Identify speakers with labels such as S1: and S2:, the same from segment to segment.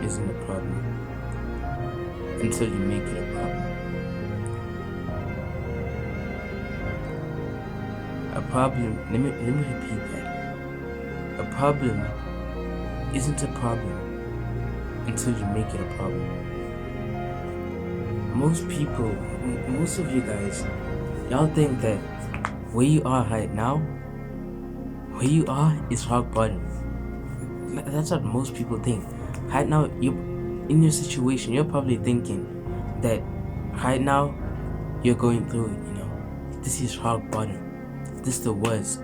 S1: isn't a problem until you make it a problem. A problem, let me repeat that. A problem isn't a problem until you make it a problem. Most of you guys, y'all think that where you are right now, where you are is rock bottom. That's what most people think. Right now, you in your situation, you're probably thinking that right now you're going through it, this is rock bottom. This is the worst.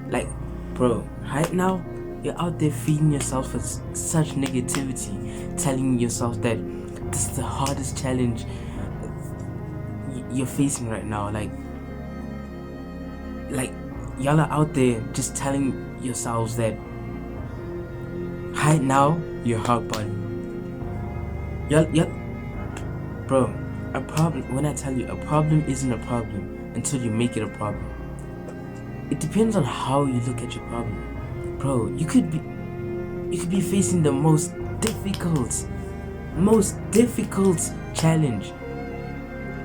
S1: Like, bro, right now you're out there feeding yourself with such negativity, telling yourself that this is the hardest challenge you're facing right now. Like y'all are out there just telling yourselves that right now you're rock bottom. Y'all, bro, a problem. When I tell you a problem isn't a problem until you make it a problem. It depends on how you look at your problem, bro. You could be facing the most difficult challenge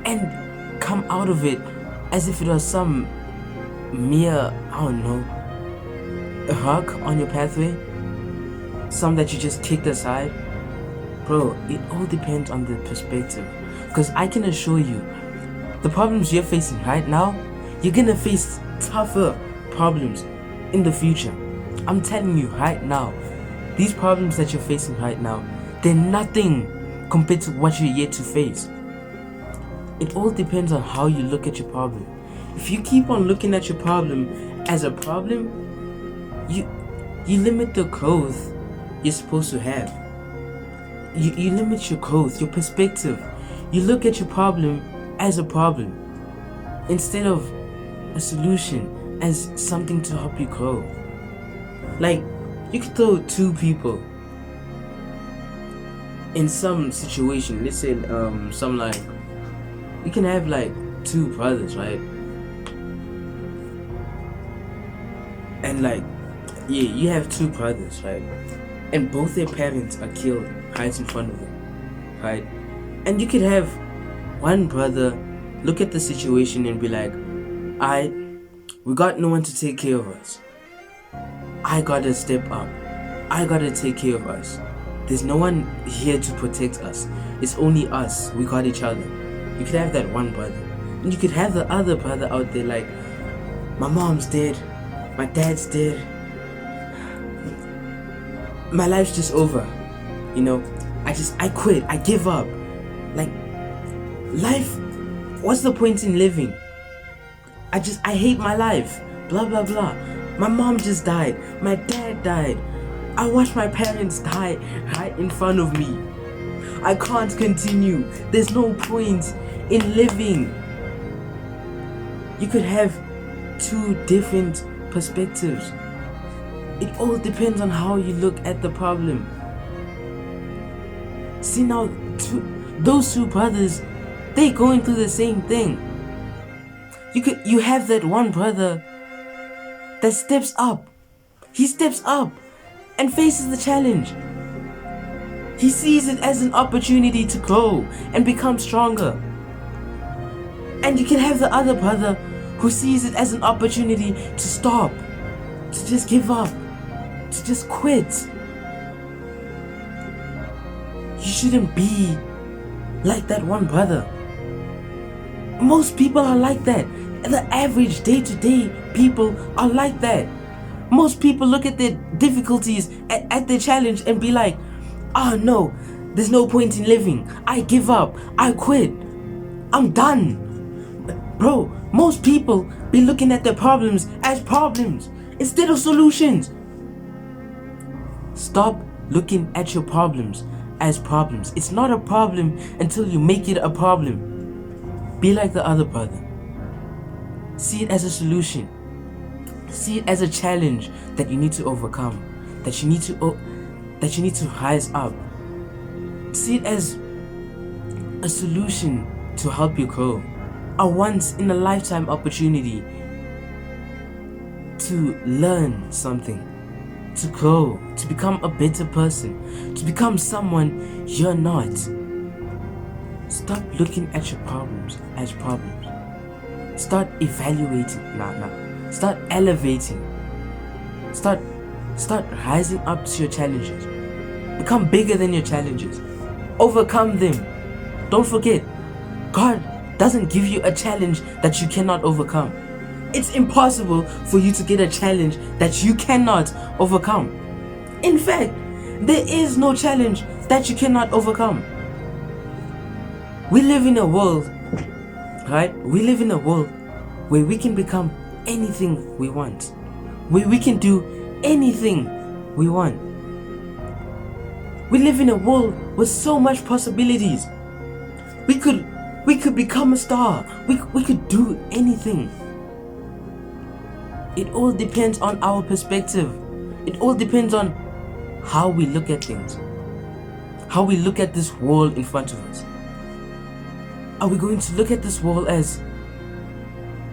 S1: and come out of it as if it was some mere, I don't know, a rock on your pathway, some that you just kicked aside. Bro, it all depends on the perspective, because I can assure you the problems you're facing right now, you're gonna face tougher problems in the future. I'm telling you right now, these problems that you're facing right now, they're nothing compared to what you're yet to face. It all depends on how you look at your problem. If you keep on looking at your problem as a problem, you limit the growth you're supposed to have. You limit your growth, your perspective. You look at your problem as a problem instead of a solution, as something to help you grow. Like, you could throw two people in some situation. Let's say you can have like two brothers, right? And you have two brothers, right? And both their parents are killed right in front of them, right? And you could have one brother look at the situation and be like, we got no one to take care of us. I gotta step up. I gotta take care of us. There's no one here to protect us. It's only us. We got each other. You could have that one brother. And you could have the other brother out there like, my mom's dead. My dad's dead. My life's just over. I quit. I give up. Like, life, what's the point in living? I hate my life. Blah, blah, blah. My mom just died. My dad died. I watched my parents die right in front of me. I can't continue. There's no point in living. You could have two different perspectives. It all depends on how you look at the problem. See now, those two brothers, they going through the same thing. You have that one brother that steps up. He steps up and faces the challenge. He sees it as an opportunity to grow and become stronger. And you can have the other brother who sees it as an opportunity to stop, to just give up, to just quit. You shouldn't be like that one brother. Most people are like that. The average day-to-day people are like that. Most people look at their difficulties, at their challenge and be like, oh no, there's no point in living. I give up. I quit. I'm done. Bro, most people be looking at their problems as problems instead of solutions. Stop looking at your problems as problems. It's not a problem until you make it a problem. Be like the other brother. See it as a solution. See it as a challenge that you need to overcome, that you need to rise up. See it as a solution to help you grow. A once in a lifetime opportunity to learn something, to grow, to become a better person, to become someone you're not. Stop looking at your problems as problems. Start evaluating. Start elevating. Start rising up to your challenges. Become bigger than your challenges. Overcome them. Don't forget, God doesn't give you a challenge that you cannot overcome. It's impossible for you to get a challenge that you cannot overcome. In fact, there is no challenge that you cannot overcome. We live in a world, right? We live in a world where we can become anything we want, where we can do anything we want. We live in a world with so much possibilities. We could become a star. We could do anything. It all depends on our perspective. It all depends on how we look at things, how we look at this world in front of us. Are we going to look at this world as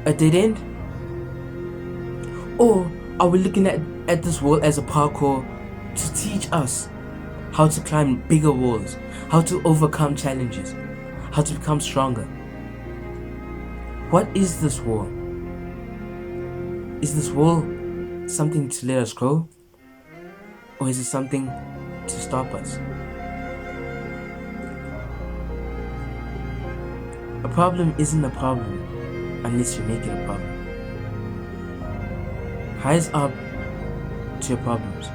S1: a dead end? Or are we looking at this world as a parkour to teach us how to climb bigger walls, how to overcome challenges, how to become stronger? What is this wall? Is this wall something to let us grow? Or is it something to stop us? A problem isn't a problem unless you make it a problem. Rise up to your problems.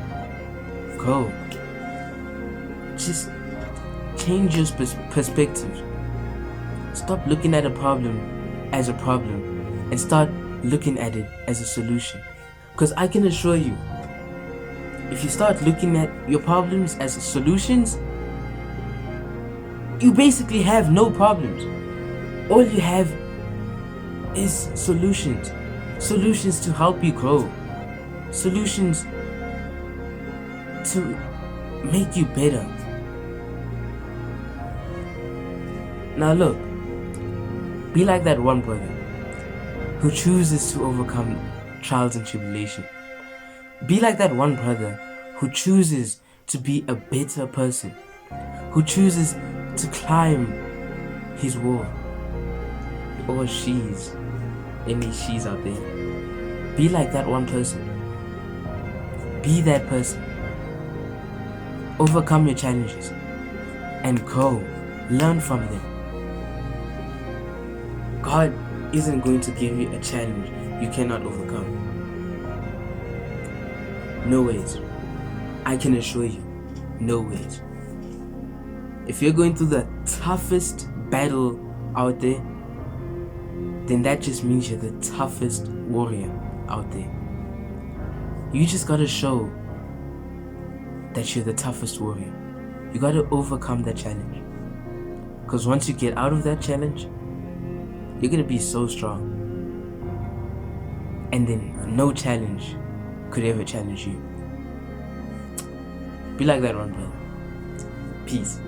S1: Go. Just change your perspective. Stop looking at a problem as a problem and start looking at it as a solution. Because I can assure you, if you start looking at your problems as solutions, you basically have no problems. All you have is solutions. Solutions to help you grow. Solutions to make you better. Now look, be like that one brother who chooses to overcome trials and tribulation. Be like that one brother who chooses to be a better person, who chooses to climb his wall. Or she's, any she's out there. Be like that one person. Be that person. Overcome your challenges and grow. Learn from them. God isn't going to give you a challenge you cannot overcome. No ways. I can assure you, no ways. If you're going through the toughest battle out there, then that just means you're the toughest warrior out there. You just gotta show that you're the toughest warrior. You gotta overcome that challenge. Because once you get out of that challenge, you're gonna be so strong. And then no challenge could ever challenge you. Be like that one, brother. Peace.